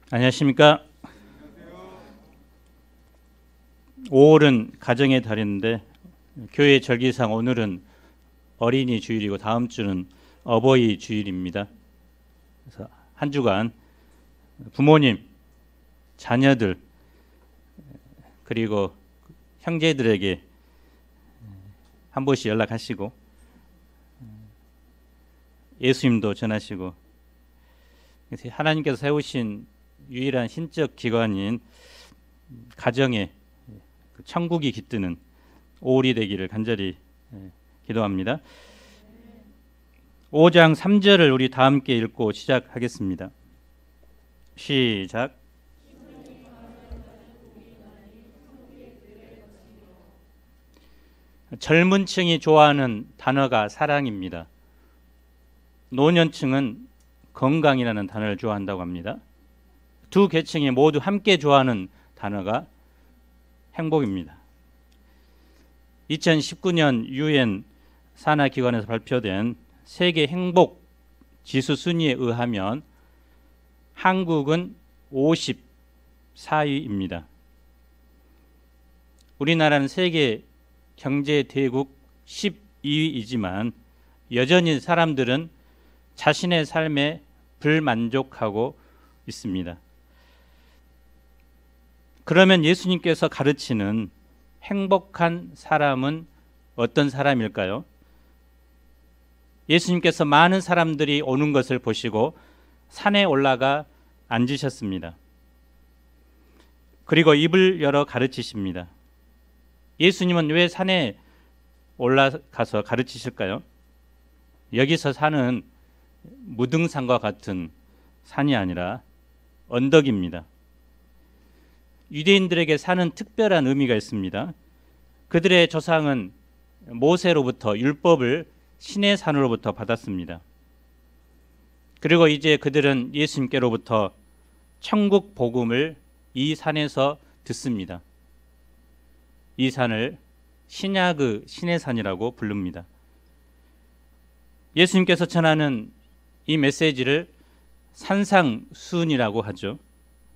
안녕하십니까. 5월은 가정의 달인데 교회 절기상 오늘은 어린이 주일이고 다음 주는 어버이 주일입니다. 그래서 한 주간 부모님, 자녀들 그리고 형제들에게 한 번씩 연락하시고 예수님도 전하시고, 하나님께서 세우신 유일한 신적 기관인 가정에 천국이 깃드는 5월이 되기를 간절히 기도합니다. 5장 3절을 우리 다 함께 읽고 시작하겠습니다. 시작. 젊은 층이 좋아하는 단어가 사랑입니다. 노년층은 건강이라는 단어를 좋아한다고 합니다. 두 계층이 모두 함께 좋아하는 단어가 행복입니다. 2019년 유엔 산하기관에서 발표된 세계 행복 지수 순위에 의하면 한국은 54위입니다. 우리나라는 세계 경제 대국 12위이지만 여전히 사람들은 자신의 삶에 불만족하고 있습니다. 그러면 예수님께서 가르치는 행복한 사람은 어떤 사람일까요? 예수님께서 많은 사람들이 오는 것을 보시고 산에 올라가 앉으셨습니다. 그리고 입을 열어 가르치십니다. 예수님은 왜 산에 올라가서 가르치실까요? 여기서 산은 무등산과 같은 산이 아니라 언덕입니다. 유대인들에게 산은 특별한 의미가 있습니다. 그들의 조상은 모세로부터 율법을 신의 산으로부터 받았습니다. 그리고 이제 그들은 예수님께로부터 천국 복음을 이 산에서 듣습니다. 이 산을 신약의 신의 산이라고 부릅니다. 예수님께서 전하는 이 메시지를 산상수훈이라고 하죠.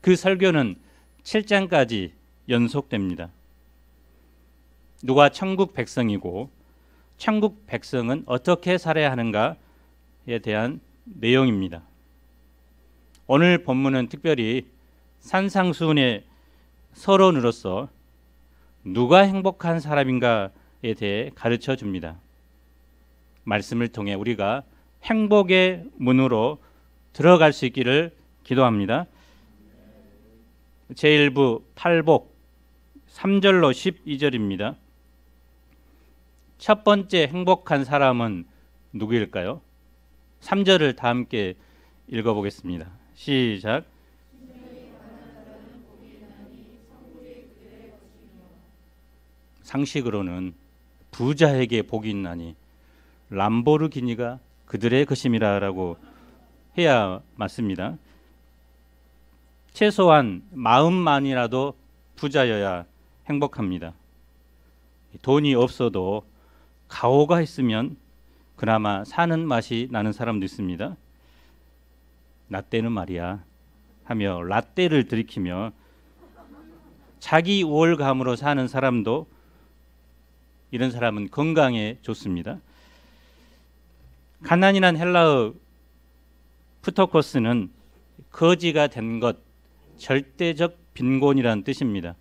그 설교는 7장까지 연속됩니다. 누가 천국 백성이고 천국 백성은 어떻게 살아야 하는가에 대한 내용입니다. 오늘 본문은 특별히 산상수훈의 서론으로서 누가 행복한 사람인가에 대해 가르쳐 줍니다. 말씀을 통해 우리가 행복의 문으로 들어갈 수 있기를 기도합니다. 제1부 팔복 3절로 12절입니다. 첫 번째 행복한 사람은 누구일까요? 3절을 다 함께 읽어보겠습니다. 시작. 상식으로는 부자에게 복이 있나니 람보르기니가 그들의 것임이라라고 해야 맞습니다. 최소한 마음만이라도 부자여야 행복합니다. 돈이 없어도 가오가 있으면 그나마 사는 맛이 나는 사람도 있습니다. 나 때는 말이야 하며 라떼를 들이키며 자기 우월감으로 사는 사람도, 이런 사람은 건강에 좋습니다. 가난이란 헬라어 프토코스는 거지가 된 것, 절대적 빈곤이라는 뜻입니다.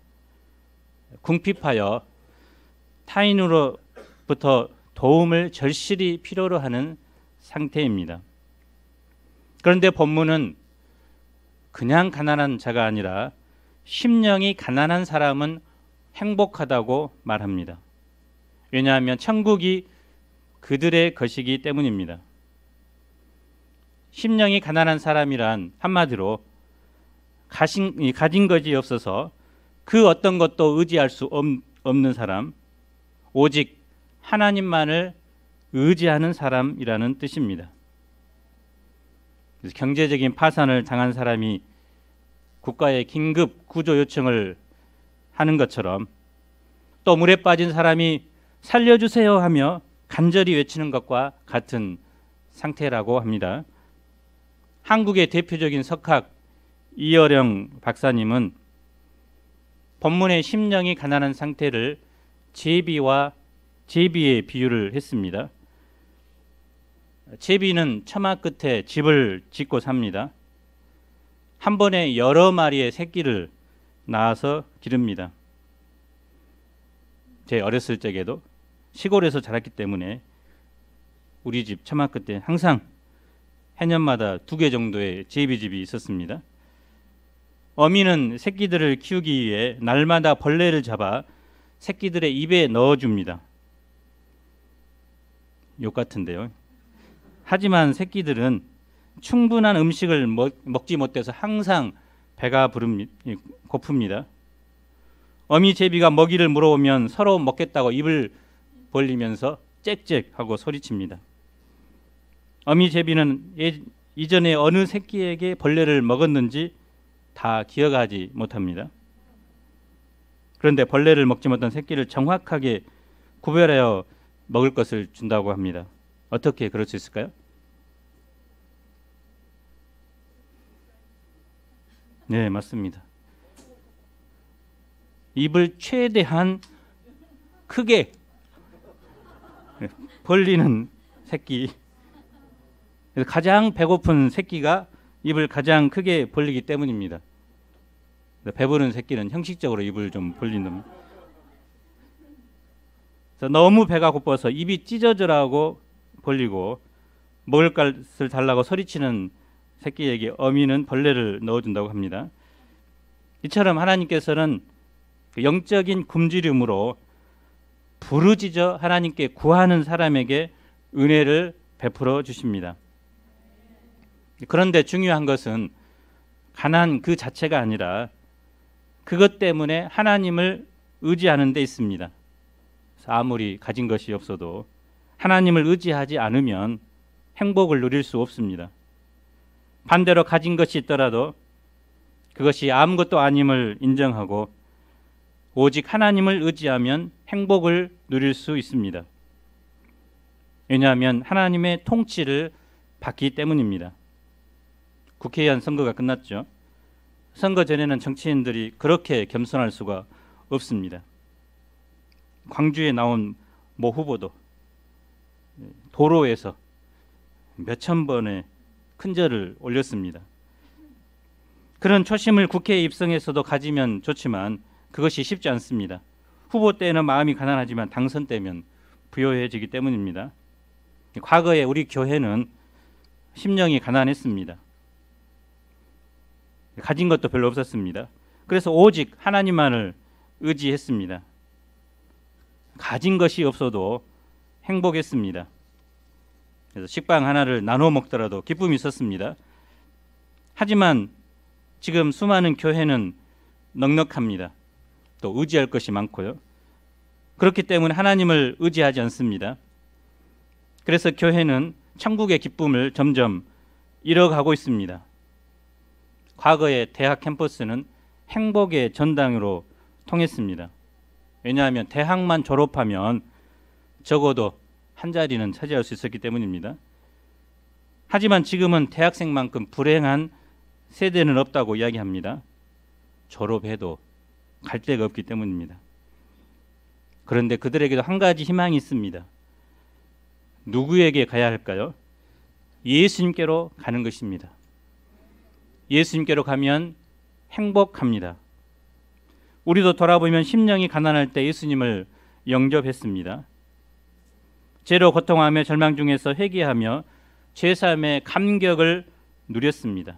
궁핍하여 타인으로부터 도움을 절실히 필요로 하는 상태입니다. 그런데 본문은 그냥 가난한 자가 아니라 심령이 가난한 사람은 행복하다고 말합니다. 왜냐하면 천국이 그들의 것이기 때문입니다. 심령이 가난한 사람이란 한마디로 가진 것이 없어서 그 어떤 것도 의지할 수 없는 사람, 오직 하나님만을 의지하는 사람이라는 뜻입니다. 그래서 경제적인 파산을 당한 사람이 국가에 긴급 구조 요청을 하는 것처럼, 또 물에 빠진 사람이 살려주세요 하며 간절히 외치는 것과 같은 상태라고 합니다. 한국의 대표적인 석학 이어령 박사님은 본문의 심령이 가난한 상태를 제비의 비유를 했습니다. 제비는 처마 끝에 집을 짓고 삽니다. 한 번에 여러 마리의 새끼를 낳아서 기릅니다. 제 어렸을 적에도 시골에서 자랐기 때문에 우리 집 처마 끝에 항상 해년마다 2개 정도의 제비집이 있었습니다. 어미는 새끼들을 키우기 위해 날마다 벌레를 잡아 새끼들의 입에 넣어줍니다. 욕 같은데요. 하지만 새끼들은 충분한 음식을 먹지 못해서 항상 배가 고픕니다. 어미 제비가 먹이를 물어오면 서로 먹겠다고 입을 벌리면서 짹짹 하고 소리칩니다. 어미 제비는 이전에 어느 새끼에게 벌레를 먹었는지 다 기억하지 못합니다. 그런데 벌레를 먹지 못한 새끼를 정확하게 구별하여 먹을 것을 준다고 합니다. 어떻게 그럴 수 있을까요? 네, 맞습니다. 입을 최대한 크게 벌리는 새끼. 가장 배고픈 새끼가 입을 가장 크게 벌리기 때문입니다. 배부른 새끼는 형식적으로 입을 좀 벌린다. 너무 배가 고파서 입이 찢어져라고 벌리고 먹을 것을 달라고 소리치는 새끼에게 어미는 벌레를 넣어준다고 합니다. 이처럼 하나님께서는 영적인 굶주림으로 부르짖어 하나님께 구하는 사람에게 은혜를 베풀어 주십니다. 그런데 중요한 것은 가난 그 자체가 아니라 그것 때문에 하나님을 의지하는 데 있습니다. 아무리 가진 것이 없어도 하나님을 의지하지 않으면 행복을 누릴 수 없습니다. 반대로 가진 것이 있더라도 그것이 아무것도 아님을 인정하고 오직 하나님을 의지하면 행복을 누릴 수 있습니다. 왜냐하면 하나님의 통치를 받기 때문입니다. 국회의원 선거가 끝났죠. 선거 전에는 정치인들이 그렇게 겸손할 수가 없습니다. 광주에 나온 모 후보도 도로에서 몇천 번의 큰절을 올렸습니다. 그런 초심을 국회에 입성해서도 가지면 좋지만 그것이 쉽지 않습니다. 후보 때는 마음이 가난하지만 당선 때면 부요해지기 때문입니다. 과거에 우리 교회는 심령이 가난했습니다. 가진 것도 별로 없었습니다. 그래서 오직 하나님만을 의지했습니다. 가진 것이 없어도 행복했습니다. 그래서 식빵 하나를 나눠 먹더라도 기쁨이 있었습니다. 하지만 지금 수많은 교회는 넉넉합니다. 또 의지할 것이 많고요. 그렇기 때문에 하나님을 의지하지 않습니다. 그래서 교회는 천국의 기쁨을 점점 잃어가고 있습니다. 과거의 대학 캠퍼스는 행복의 전당으로 통했습니다. 왜냐하면 대학만 졸업하면 적어도 한 자리는 차지할 수 있었기 때문입니다. 하지만 지금은 대학생만큼 불행한 세대는 없다고 이야기합니다. 졸업해도 갈 데가 없기 때문입니다. 그런데 그들에게도 한 가지 희망이 있습니다. 누구에게 가야 할까요? 예수님께로 가는 것입니다. 예수님께로 가면 행복합니다. 우리도 돌아보면 심령이 가난할 때 예수님을 영접했습니다. 죄로 고통하며 절망 중에서 회개하며 죄사함의 감격을 누렸습니다.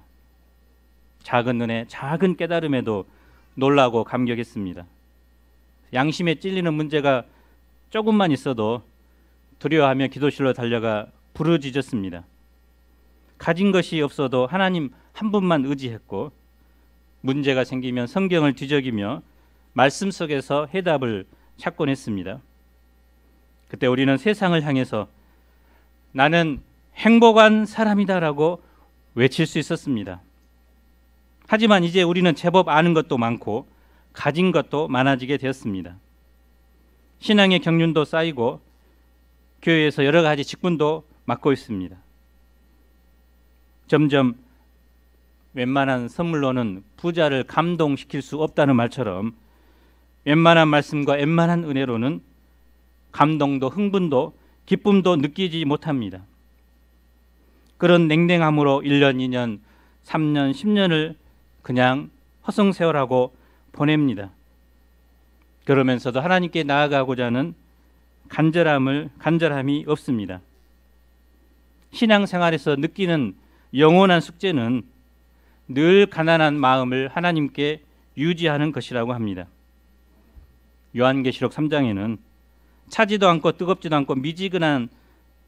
작은 은혜, 작은 깨달음에도 놀라고 감격했습니다. 양심에 찔리는 문제가 조금만 있어도 두려워하며 기도실로 달려가 부르짖었습니다. 가진 것이 없어도 하나님 한 분만 의지했고 문제가 생기면 성경을 뒤적이며 말씀 속에서 해답을 찾곤 했습니다. 그때 우리는 세상을 향해서 나는 행복한 사람이다라고 외칠 수 있었습니다. 하지만 이제 우리는 제법 아는 것도 많고 가진 것도 많아지게 되었습니다. 신앙의 경륜도 쌓이고 교회에서 여러 가지 직분도 맡고 있습니다. 점점 웬만한 선물로는 부자를 감동시킬 수 없다는 말처럼 웬만한 말씀과 웬만한 은혜로는 감동도 흥분도 기쁨도 느끼지 못합니다. 그런 냉랭함으로 1년, 2년, 3년, 10년을 그냥 허송세월하고 보냅니다. 그러면서도 하나님께 나아가고자 하는 간절함이 없습니다. 신앙생활에서 느끼는 영원한 숙제는 늘 가난한 마음을 하나님께 유지하는 것이라고 합니다. 요한계시록 3장에는 차지도 않고 뜨겁지도 않고 미지근한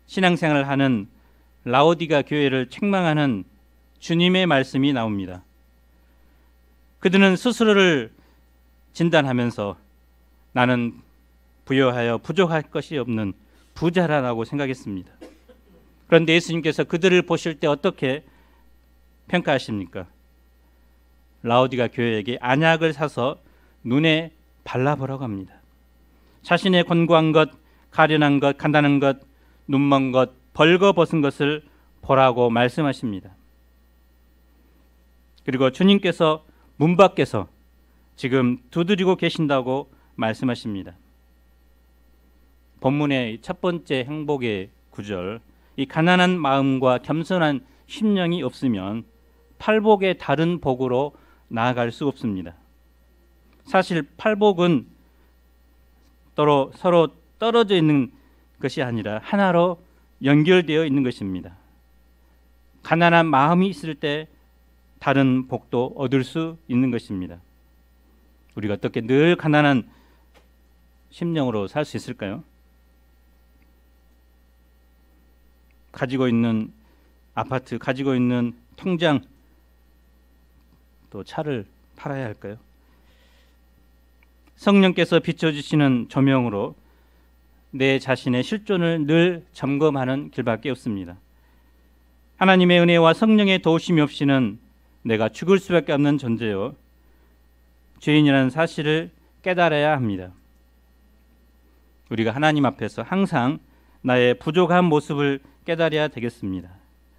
신앙생활을 하는 라오디가 교회를 책망하는 주님의 말씀이 나옵니다. 그들은 스스로를 진단하면서 나는 부여하여 부족할 것이 없는 부자라고 생각했습니다. 그런데 예수님께서 그들을 보실 때 어떻게 평가하십니까? 라오디가 교회에게 안약을 사서 눈에 발라보라고 합니다. 자신의 권고한 것, 가련한 것, 간단한 것, 눈먼 것, 벌거벗은 것을 보라고 말씀하십니다. 그리고 주님께서 문 밖에서 지금 두드리고 계신다고 말씀하십니다. 본문의 첫 번째 행복의 구절, 이 가난한 마음과 겸손한 심령이 없으면 팔복의 다른 복으로 나아갈 수 없습니다. 사실 팔복은 서로 떨어져 있는 것이 아니라 하나로 연결되어 있는 것입니다. 가난한 마음이 있을 때 다른 복도 얻을 수 있는 것입니다. 우리가 어떻게 늘 가난한 심령으로 살 수 있을까요? 가지고 있는 아파트, 가지고 있는 통장, 또 차를 팔아야 할까요? 성령께서 비춰주시는 조명으로 내 자신의 실존을 늘 점검하는 길밖에 없습니다. 하나님의 은혜와 성령의 도우심이 없이는 내가 죽을 수밖에 없는 존재요, 죄인이라는 사실을 깨달아야 합니다. 우리가 하나님 앞에서 항상 나의 부족한 모습을 깨달아야 되겠습니다.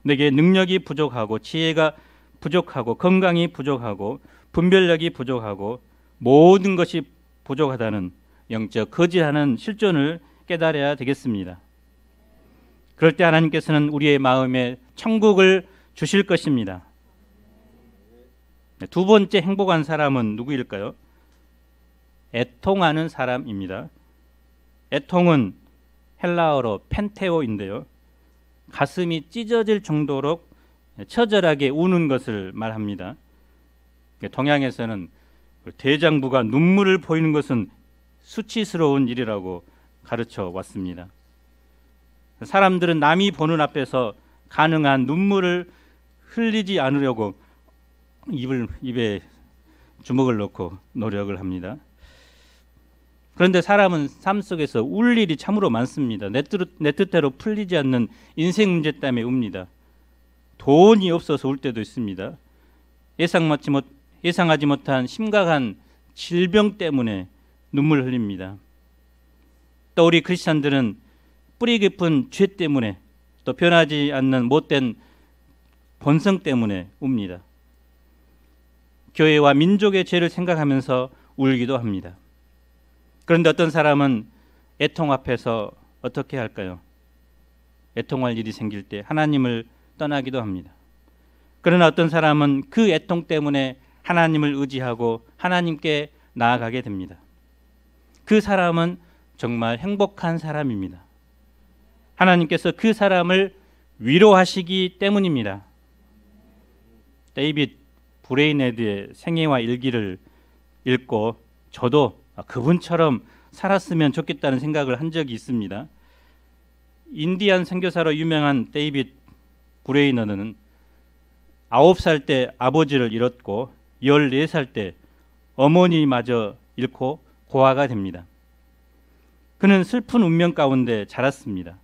내게 능력이 부족하고 지혜가 부족하고 건강이 부족하고 분별력이 부족하고 모든 것이 부족하다는 영적 거짓하는 실존을 깨달아야 되겠습니다. 그럴 때 하나님께서는 우리의 마음에 천국을 주실 것입니다. 두 번째 행복한 사람은 누구일까요? 애통하는 사람입니다. 애통은 헬라어로 펜테오인데요, 가슴이 찢어질 정도로 처절하게 우는 것을 말합니다. 동양에서는 대장부가 눈물을 보이는 것은 수치스러운 일이라고 가르쳐 왔습니다. 사람들은 남이 보는 앞에서 가능한 눈물을 흘리지 않으려고 입에 주먹을 넣고 노력을 합니다. 그런데 사람은 삶 속에서 울 일이 참으로 많습니다. 내 뜻대로 풀리지 않는 인생 문제 때문에 웁니다. 돈이 없어서 울 때도 있습니다. 예상하지 못한 심각한 질병 때문에 눈물 흘립니다. 또 우리 크리스찬들은 뿌리 깊은 죄 때문에, 또 변하지 않는 못된 본성 때문에 웁니다. 교회와 민족의 죄를 생각하면서 울기도 합니다. 그런데 어떤 사람은 애통 앞에서 어떻게 할까요? 애통할 일이 생길 때 하나님을 떠나기도 합니다. 그러나 어떤 사람은 그 애통 때문에 하나님을 의지하고 하나님께 나아가게 됩니다. 그 사람은 정말 행복한 사람입니다. 하나님께서 그 사람을 위로하시기 때문입니다. 데이빗 브레이네드의 생애와 일기를 읽고 저도 그분처럼 살았으면 좋겠다는 생각을 한 적이 있습니다. 인디안 선교사로 유명한 데이빗 브레이너는 9살 때 아버지를 잃었고 14살 때 어머니마저 잃고 고아가 됩니다. 그는 슬픈 운명 가운데 자랐습니다.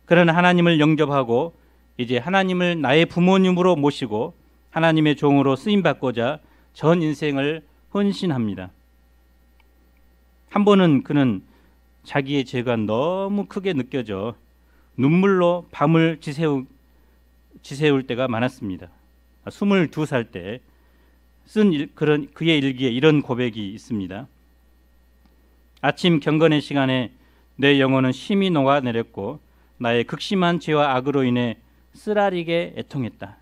그러나 하나님을 영접하고 이제 하나님을 나의 부모님으로 모시고 하나님의 종으로 쓰임받고자 전 인생을 헌신합니다. 한 번은 그는 자기의 죄가 너무 크게 느껴져 눈물로 밤을 지새울 때가 많았습니다. 22살 때 쓴 그런 그의 일기에 이런 고백이 있습니다. 아침 경건의 시간에 내 영혼은 심히 녹아내렸고 나의 극심한 죄와 악으로 인해 쓰라리게 애통했다.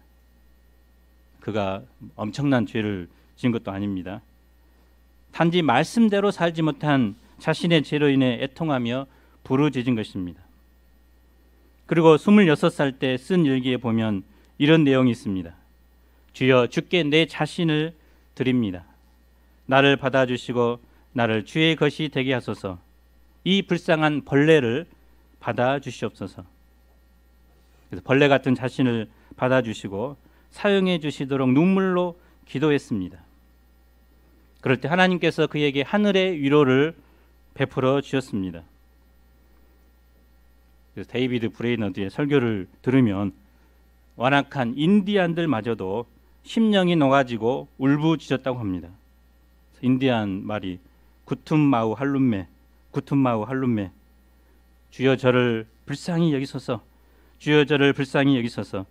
그가 엄청난 죄를 지은 것도 아닙니다. 단지 말씀대로 살지 못한 자신의 죄로 인해 애통하며 부르짖은 것입니다. 그리고 26살 때 쓴 일기에 보면 이런 내용이 있습니다. 주여, 주께 내 자신을 드립니다. 나를 받아주시고 나를 주의 것이 되게 하소서. 이 불쌍한 벌레를 받아주시옵소서. 그래서 벌레 같은 자신을 받아주시고 사용해 주시도록 눈물로 기도했습니다. 그럴 때 하나님께서 그에게 하늘의 위로를 베풀어 주셨습니다. 그래서 데이비드 브레이너드의 설교를 들으면 완악한 인디안들마저도 심령이 녹아지고 울부짖었다고 합니다. 인디안 말이 구툼마우 할룸메, 구툼마우 할룸메, 주여 저를 불쌍히 여기소서, 주여 저를 불쌍히 여기소서.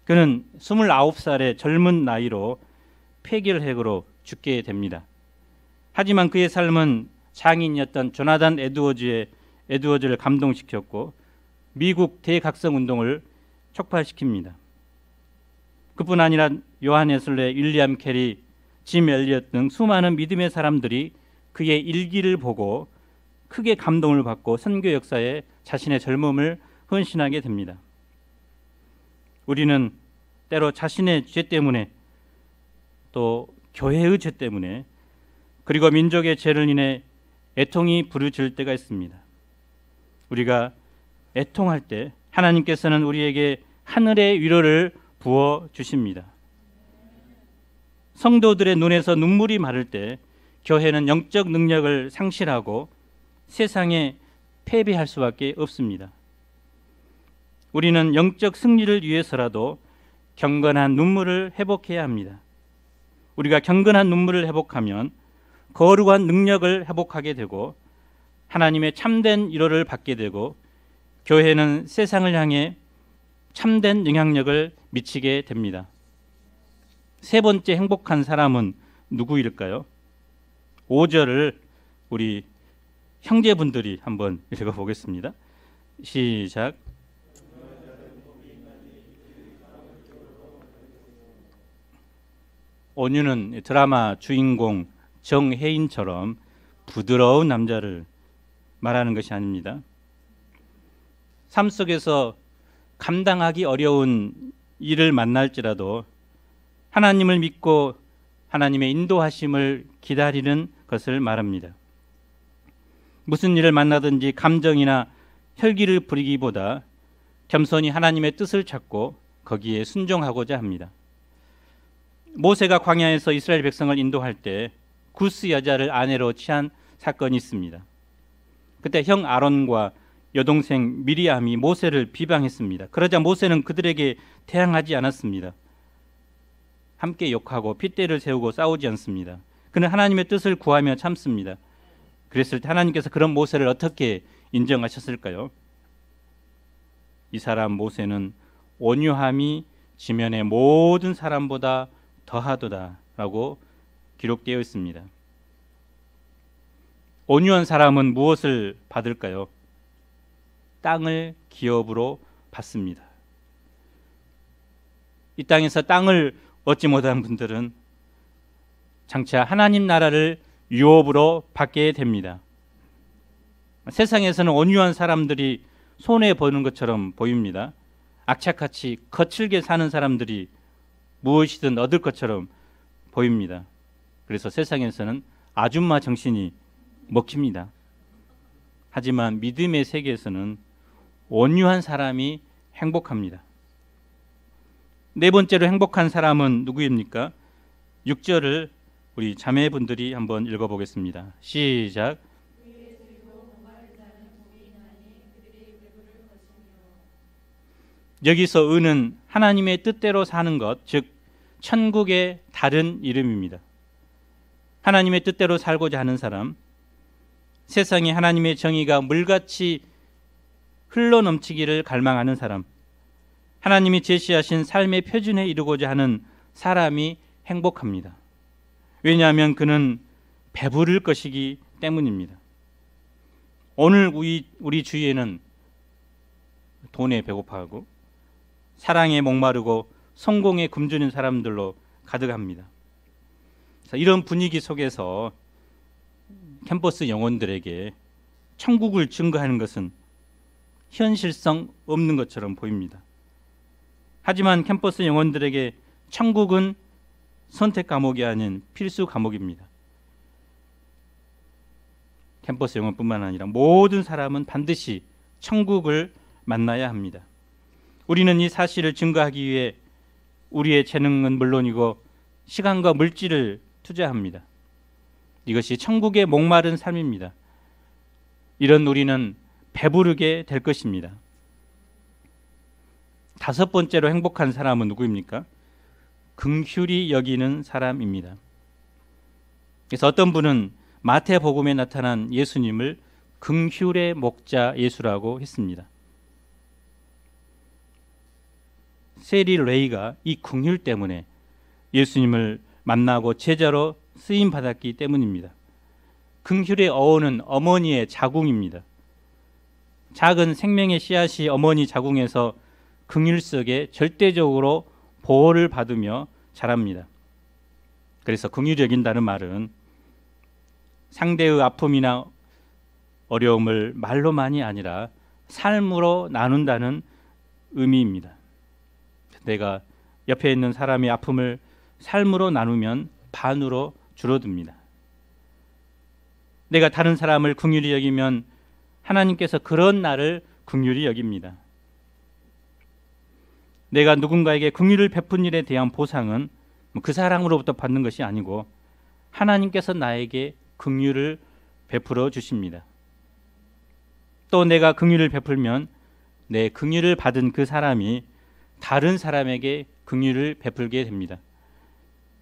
그는 29살의 젊은 나이로 폐결핵으로 죽게 됩니다. 하지만 그의 삶은 장인이었던 조나단 에드워즈를 감동시켰고 미국 대각성 운동을 촉발시킵니다. 그뿐 아니라 요한 웨슬레, 윌리엄 캐리, 짐 엘리엇 등 수많은 믿음의 사람들이 그의 일기를 보고 크게 감동을 받고 선교 역사에 자신의 젊음을 헌신하게 됩니다. 우리는 때로 자신의 죄 때문에 또 교회의 죄 때문에 그리고 민족의 죄를 인해 애통이 부르짖을 때가 있습니다. 우리가 애통할 때 하나님께서는 우리에게 하늘의 위로를 부어 주십니다. 성도들의 눈에서 눈물이 마를 때 교회는 영적 능력을 상실하고 세상에 패배할 수밖에 없습니다. 우리는 영적 승리를 위해서라도 경건한 눈물을 회복해야 합니다. 우리가 경건한 눈물을 회복하면 거룩한 능력을 회복하게 되고 하나님의 참된 위로를 받게 되고 교회는 세상을 향해 참된 영향력을 미치게 됩니다. 세 번째 행복한 사람은 누구일까요? 5절을 우리 형제분들이 한번 읽어보겠습니다. 시작. 온유는 드라마 주인공 정혜인처럼 부드러운 남자를 말하는 것이 아닙니다. 삶 속에서 감당하기 어려운 일을 만날지라도 하나님을 믿고 하나님의 인도하심을 기다리는 것을 말합니다. 무슨 일을 만나든지 감정이나 혈기를 부리기보다 겸손히 하나님의 뜻을 찾고 거기에 순종하고자 합니다. 모세가 광야에서 이스라엘 백성을 인도할 때 구스 여자를 아내로 취한 사건이 있습니다. 그때 형 아론과 여동생 미리암이 모세를 비방했습니다. 그러자 모세는 그들에게 대항하지 않았습니다. 함께 욕하고 핏대를 세우고 싸우지 않습니다. 그는 하나님의 뜻을 구하며 참습니다. 그랬을 때 하나님께서 그런 모세를 어떻게 인정하셨을까요? 이 사람 모세는 온유함이 지면의 모든 사람보다 더하도다 라고 기록되어 있습니다. 온유한 사람은 무엇을 받을까요? 땅을 기업으로 받습니다. 이 땅에서 땅을 얻지 못한 분들은 장차 하나님 나라를 유업으로 받게 됩니다. 세상에서는 온유한 사람들이 손해보는 것처럼 보입니다. 악착같이 거칠게 사는 사람들이 무엇이든 얻을 것처럼 보입니다. 그래서 세상에서는 아줌마 정신이 먹힙니다. 하지만 믿음의 세계에서는 온유한 사람이 행복합니다. 네 번째로 행복한 사람은 누구입니까? 6절을 우리 자매분들이 한번 읽어보겠습니다. 시작. 여기서 의는 하나님의 뜻대로 사는 것, 즉 천국의 다른 이름입니다. 하나님의 뜻대로 살고자 하는 사람, 세상에 하나님의 정의가 물같이 흘러넘치기를 갈망하는 사람, 하나님이 제시하신 삶의 표준에 이르고자 하는 사람이 행복합니다. 왜냐하면 그는 배부를 것이기 때문입니다. 오늘 우리 주위에는 돈에 배고파하고 사랑에 목마르고 성공에 굶주린 사람들로 가득합니다. 이런 분위기 속에서 캠퍼스 영혼들에게 천국을 증거하는 것은 현실성 없는 것처럼 보입니다. 하지만 캠퍼스 영혼들에게 천국은 선택 과목이 아닌 필수 과목입니다. 캠퍼스 영혼뿐만 아니라 모든 사람은 반드시 천국을 만나야 합니다. 우리는 이 사실을 증거하기 위해 우리의 재능은 물론이고 시간과 물질을 투자합니다. 이것이 천국의 목마른 삶입니다. 이런 우리는 배부르게 될 것입니다. 다섯 번째로 행복한 사람은 누구입니까? 긍휼히 여기는 사람입니다. 그래서 어떤 분은 마태복음에 나타난 예수님을 긍휼의 목자 예수라고 했습니다. 세리 레이가 이 긍휼 때문에 예수님을 만나고 제자로 쓰임 받았기 때문입니다. 긍휼의 어원은 어머니의 자궁입니다. 작은 생명의 씨앗이 어머니 자궁에서 긍휼 속에 절대적으로 보호를 받으며 자랍니다. 그래서 긍휼히 여긴다는 말은 상대의 아픔이나 어려움을 말로만이 아니라 삶으로 나눈다는 의미입니다. 내가 옆에 있는 사람의 아픔을 삶으로 나누면 반으로 줄어듭니다. 내가 다른 사람을 긍휼히 여기면 하나님께서 그런 나를 긍휼히 여깁니다. 내가 누군가에게 긍휼을 베푼 일에 대한 보상은 그 사람으로부터 받는 것이 아니고 하나님께서 나에게 긍휼을 베풀어 주십니다. 또 내가 긍휼을 베풀면 내 긍휼을 받은 그 사람이 다른 사람에게 긍휼을 베풀게 됩니다.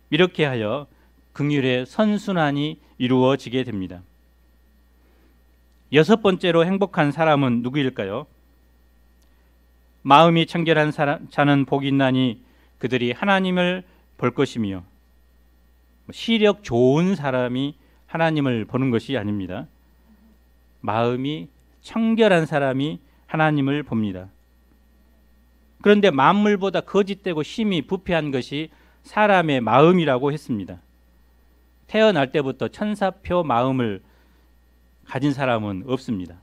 이렇게 하여 긍휼의 선순환이 이루어지게 됩니다. 여섯 번째로 행복한 사람은 누구일까요? 마음이 청결한 자는 복이 있나니 그들이 하나님을 볼 것이며, 시력 좋은 사람이 하나님을 보는 것이 아닙니다. 마음이 청결한 사람이 하나님을 봅니다. 그런데 만물보다 거짓되고 심히 부패한 것이 사람의 마음이라고 했습니다. 태어날 때부터 천사표 마음을 가진 사람은 없습니다.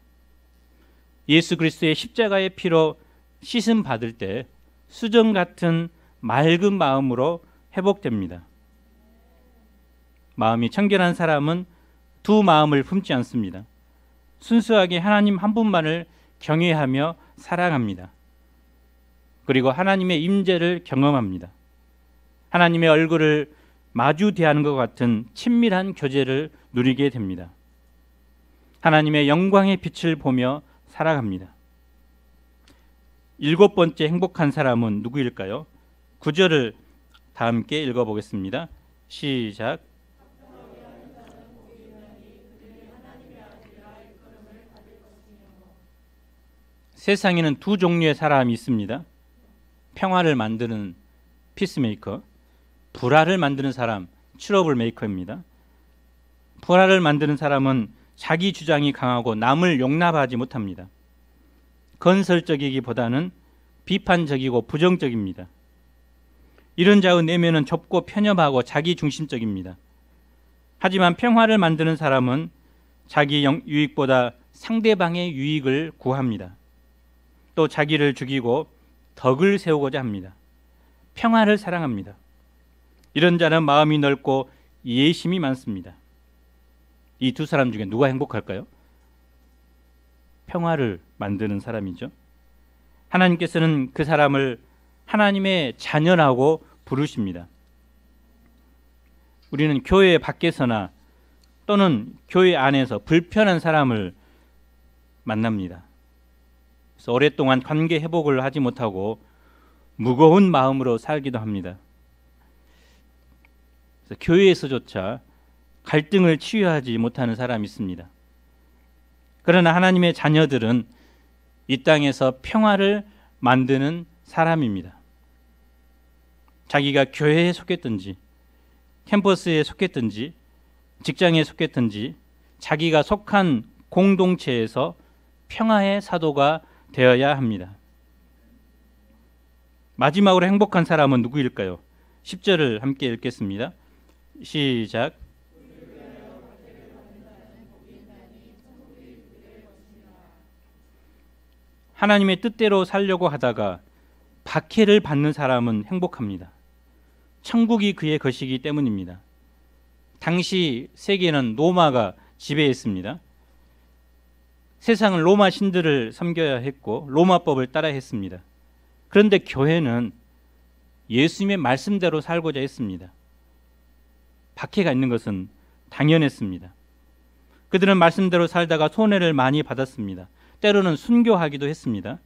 예수 그리스도의 십자가의 피로 씻음 받을 때 수정 같은 맑은 마음으로 회복됩니다. 마음이 청결한 사람은 두 마음을 품지 않습니다. 순수하게 하나님 한 분만을 경외하며 사랑합니다. 그리고 하나님의 임재를 경험합니다. 하나님의 얼굴을 마주 대하는 것 같은 친밀한 교제를 누리게 됩니다. 하나님의 영광의 빛을 보며 살아갑니다. 일곱 번째 행복한 사람은 누구일까요? 9절을 다 함께 읽어보겠습니다. 시작. 세상에는 두 종류의 사람이 있습니다. 평화를 만드는 피스메이커, 불화를 만드는 사람, 트러블 메이커입니다. 불화를 만드는 사람은 자기 주장이 강하고 남을 용납하지 못합니다. 건설적이기보다는 비판적이고 부정적입니다. 이런 자의 내면은 좁고 편협하고 자기 중심적입니다. 하지만 평화를 만드는 사람은 자기 유익보다 상대방의 유익을 구합니다. 또 자기를 죽이고 덕을 세우고자 합니다. 평화를 사랑합니다. 이런 자는 마음이 넓고 이해심이 많습니다. 이 두 사람 중에 누가 행복할까요? 평화를 만드는 사람이죠. 하나님께서는 그 사람을 하나님의 자녀라고 부르십니다. 우리는 교회 밖에서나 또는 교회 안에서 불편한 사람을 만납니다. 그래서 오랫동안 관계 회복을 하지 못하고 무거운 마음으로 살기도 합니다. 그래서 교회에서조차 갈등을 치유하지 못하는 사람이 있습니다. 그러나 하나님의 자녀들은 이 땅에서 평화를 만드는 사람입니다. 자기가 교회에 속했든지 캠퍼스에 속했든지 직장에 속했든지 자기가 속한 공동체에서 평화의 사도가 되어야 합니다. 마지막으로 행복한 사람은 누구일까요? 10절을 함께 읽겠습니다. 시작. 하나님의 뜻대로 살려고 하다가 박해를 받는 사람은 행복합니다. 천국이 그의 것이기 때문입니다. 당시 세계는 로마가 지배했습니다. 세상은 로마 신들을 섬겨야 했고 로마법을 따라 했습니다. 그런데 교회는 예수님의 말씀대로 살고자 했습니다. 박해가 있는 것은 당연했습니다. 그들은 말씀대로 살다가 손해를 많이 받았습니다. 때로는 순교하기도 했습니다.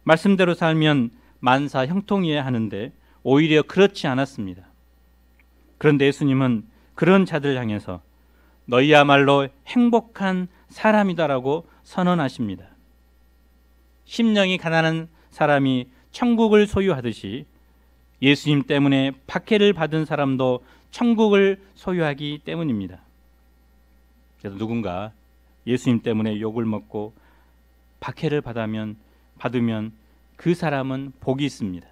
말씀대로 살면 만사 형통이어야 하는데 오히려 그렇지 않았습니다. 그런데 예수님은 그런 자들을 향해서 너희야말로 행복한 사람이다라고 선언하십니다. 심령이 가난한 사람이 천국을 소유하듯이 예수님 때문에 박해를 받은 사람도 천국을 소유하기 때문입니다. 그래서 누군가 예수님 때문에 욕을 먹고 박해를 받으면 그 사람은 복이 있습니다.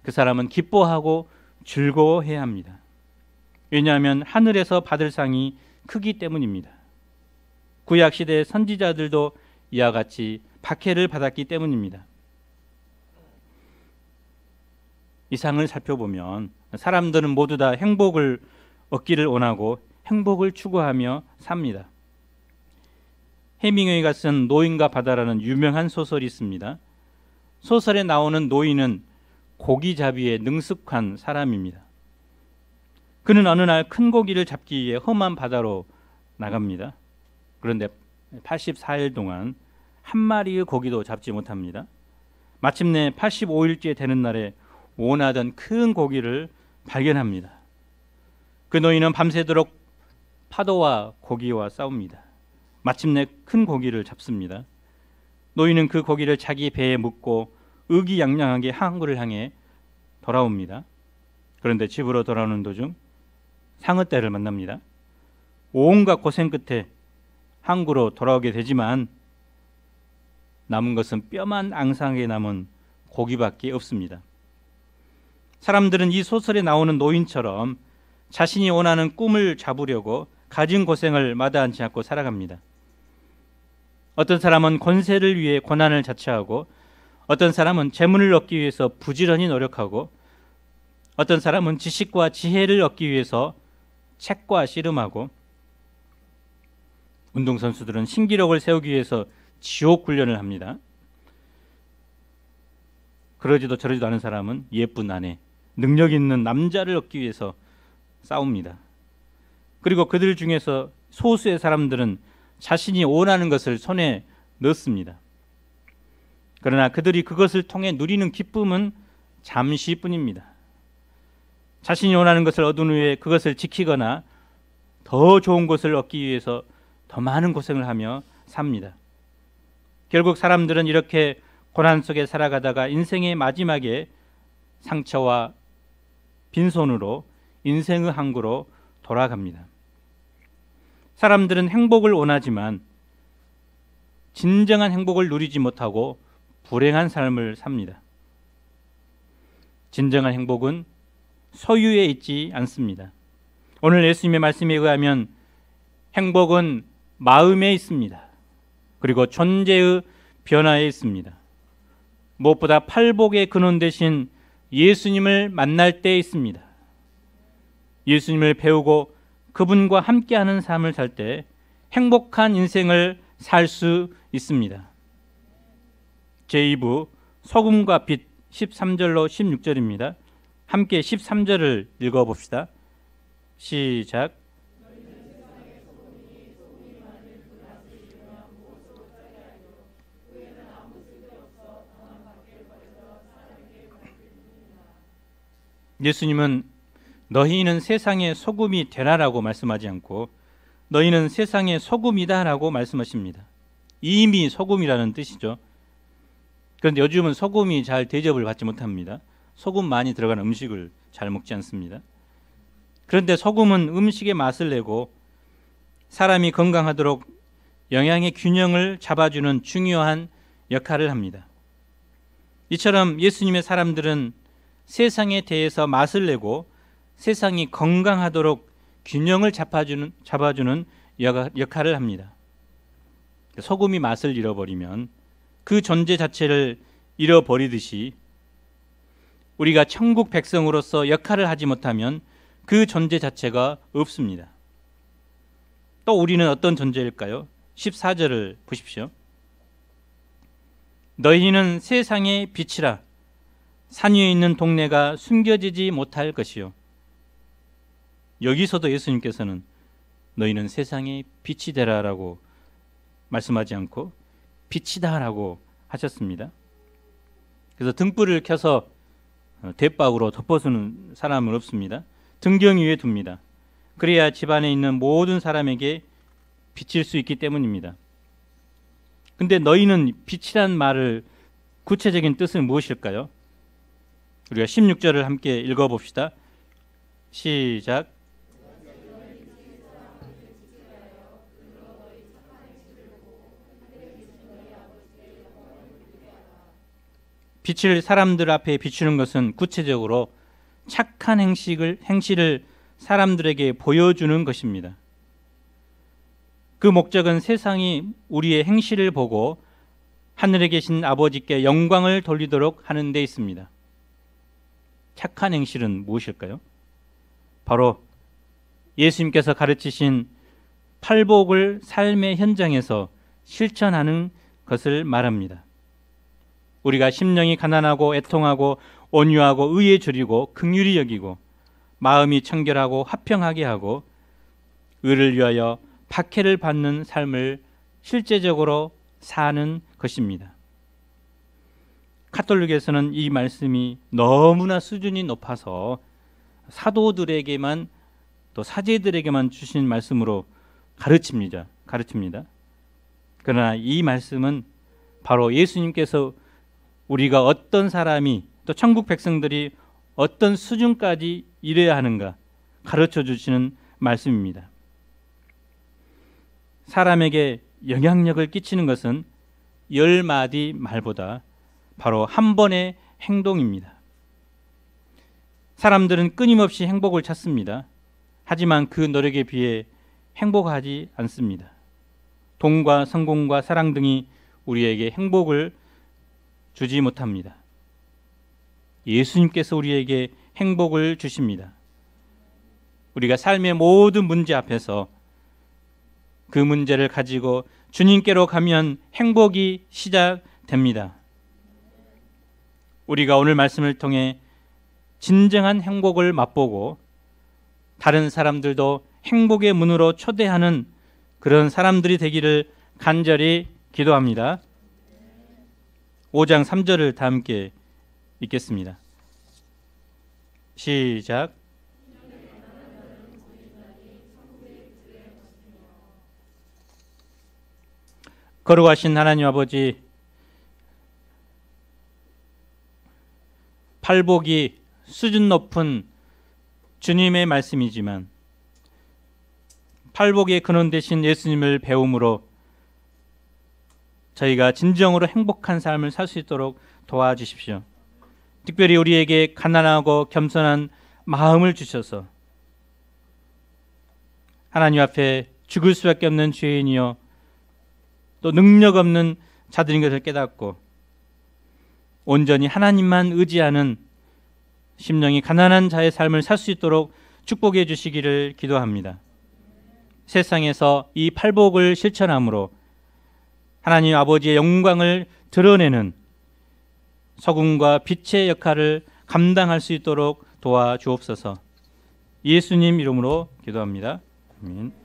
그 사람은 기뻐하고 즐거워해야 합니다. 왜냐하면 하늘에서 받을 상이 크기 때문입니다. 구약 시대의 선지자들도 이와 같이 박해를 받았기 때문입니다. 이 상을 살펴보면 사람들은 모두 다 행복을 얻기를 원하고 행복을 추구하며 삽니다. 해밍웨이가 쓴 노인과 바다라는 유명한 소설이 있습니다. 소설에 나오는 노인은 고기잡이에 능숙한 사람입니다. 그는 어느 날 큰 고기를 잡기 위해 험한 바다로 나갑니다. 그런데 84일 동안 한 마리의 고기도 잡지 못합니다. 마침내 85일째 되는 날에 원하던 큰 고기를 발견합니다. 그 노인은 밤새도록 파도와 고기와 싸웁니다. 마침내 큰 고기를 잡습니다. 노인은 그 고기를 자기 배에 묻고 의기양양하게 항구를 향해 돌아옵니다. 그런데 집으로 돌아오는 도중 상어떼를 만납니다. 온갖 고생 끝에 항구로 돌아오게 되지만 남은 것은 뼈만 앙상하게 남은 고기밖에 없습니다. 사람들은 이 소설에 나오는 노인처럼 자신이 원하는 꿈을 잡으려고 가진 고생을 마다하지 않고 살아갑니다. 어떤 사람은 권세를 위해 고난을 자처하고 어떤 사람은 재물을 얻기 위해서 부지런히 노력하고 어떤 사람은 지식과 지혜를 얻기 위해서 책과 씨름하고 운동선수들은 신기록을 세우기 위해서 지옥 훈련을 합니다. 그러지도 저러지도 않은 사람은 예쁜 아내, 능력 있는 남자를 얻기 위해서 싸웁니다. 그리고 그들 중에서 소수의 사람들은 자신이 원하는 것을 손에 넣습니다. 그러나 그들이 그것을 통해 누리는 기쁨은 잠시뿐입니다. 자신이 원하는 것을 얻은 후에 그것을 지키거나 더 좋은 것을 얻기 위해서 더 많은 고생을 하며 삽니다. 결국 사람들은 이렇게 고난 속에 살아가다가 인생의 마지막에 상처와 빈손으로 인생의 항구로 돌아갑니다. 사람들은 행복을 원하지만 진정한 행복을 누리지 못하고 불행한 삶을 삽니다. 진정한 행복은 소유에 있지 않습니다. 오늘 예수님의 말씀에 의하면 행복은 마음에 있습니다. 그리고 존재의 변화에 있습니다. 무엇보다 팔복의 근원 되신 예수님을 만날 때 있습니다. 예수님을 배우고 그분과 함께하는 삶을 살 때 행복한 인생을 살 수 있습니다. 제2부 소금과 빛 13절로 16절입니다. 함께 13절을 읽어봅시다. 시작. 예수님은 너희는 세상의 소금이 되라라고 말씀하지 않고 너희는 세상의 소금이다라고 말씀하십니다. 이미 소금이라는 뜻이죠. 그런데 요즘은 소금이 잘 대접을 받지 못합니다. 소금 많이 들어간 음식을 잘 먹지 않습니다. 그런데 소금은 음식의 맛을 내고 사람이 건강하도록 영양의 균형을 잡아주는 중요한 역할을 합니다. 이처럼 예수님의 사람들은 세상에 대해서 맛을 내고 세상이 건강하도록 균형을 잡아주는 역할을 합니다. 소금이 맛을 잃어버리면 그 존재 자체를 잃어버리듯이 우리가 천국 백성으로서 역할을 하지 못하면 그 존재 자체가 없습니다. 또 우리는 어떤 존재일까요? 14절을 보십시오. 너희는 세상의 빛이라. 산 위에 있는 동네가 숨겨지지 못할 것이요. 여기서도 예수님께서는 너희는 세상의 빛이 되라라고 말씀하지 않고 빛이다라고 하셨습니다. 그래서 등불을 켜서 대박으로 덮어주는 사람은 없습니다. 등경 위에 둡니다. 그래야 집안에 있는 모든 사람에게 비칠 수 있기 때문입니다. 근데 너희는 빛이란 말을 구체적인 뜻은 무엇일까요? 우리가 16절을 함께 읽어봅시다. 시작. 빛을 사람들 앞에 비추는 것은 구체적으로 착한 행실을 사람들에게 보여주는 것입니다. 그 목적은 세상이 우리의 행실을 보고 하늘에 계신 아버지께 영광을 돌리도록 하는 데 있습니다. 착한 행실은 무엇일까요? 바로 예수님께서 가르치신 팔복을 삶의 현장에서 실천하는 것을 말합니다. 우리가 심령이 가난하고 애통하고 온유하고 의에 줄이고 긍휼히 여기고 마음이 청결하고 화평하게 하고 의를 위하여 박해를 받는 삶을 실제적으로 사는 것입니다. 카톨릭에서는 이 말씀이 너무나 수준이 높아서 사도들에게만 또 사제들에게만 주신 말씀으로 가르칩니다. 그러나 이 말씀은 바로 예수님께서 우리가 어떤 사람이 또 천국 백성들이 어떤 수준까지 이래야 하는가 가르쳐 주시는 말씀입니다. 사람에게 영향력을 끼치는 것은 10마디 말보다 바로 한 번의 행동입니다. 사람들은 끊임없이 행복을 찾습니다. 하지만 그 노력에 비해 행복하지 않습니다. 돈과 성공과 사랑 등이 우리에게 행복을 주지 못합니다. 예수님께서 우리에게 행복을 주십니다. 우리가 삶의 모든 문제 앞에서 그 문제를 가지고 주님께로 가면 행복이 시작됩니다. 우리가 오늘 말씀을 통해 진정한 행복을 맛보고 다른 사람들도 행복의 문으로 초대하는 그런 사람들이 되기를 간절히 기도합니다. 5장 3절을 다 함께 읽겠습니다. 시작. 거룩하신 하나님 아버지, 팔복이 수준 높은 주님의 말씀이지만 팔복의 근원 되신 예수님을 배움으로 저희가 진정으로 행복한 삶을 살 수 있도록 도와주십시오. 특별히 우리에게 가난하고 겸손한 마음을 주셔서 하나님 앞에 죽을 수밖에 없는 죄인이요 또 능력 없는 자들인 것을 깨닫고 온전히 하나님만 의지하는 심령이 가난한 자의 삶을 살 수 있도록 축복해 주시기를 기도합니다. 세상에서 이 팔복을 실천함으로 하나님 아버지의 영광을 드러내는 소금과 빛의 역할을 감당할 수 있도록 도와주옵소서. 예수님 이름으로 기도합니다. 아멘.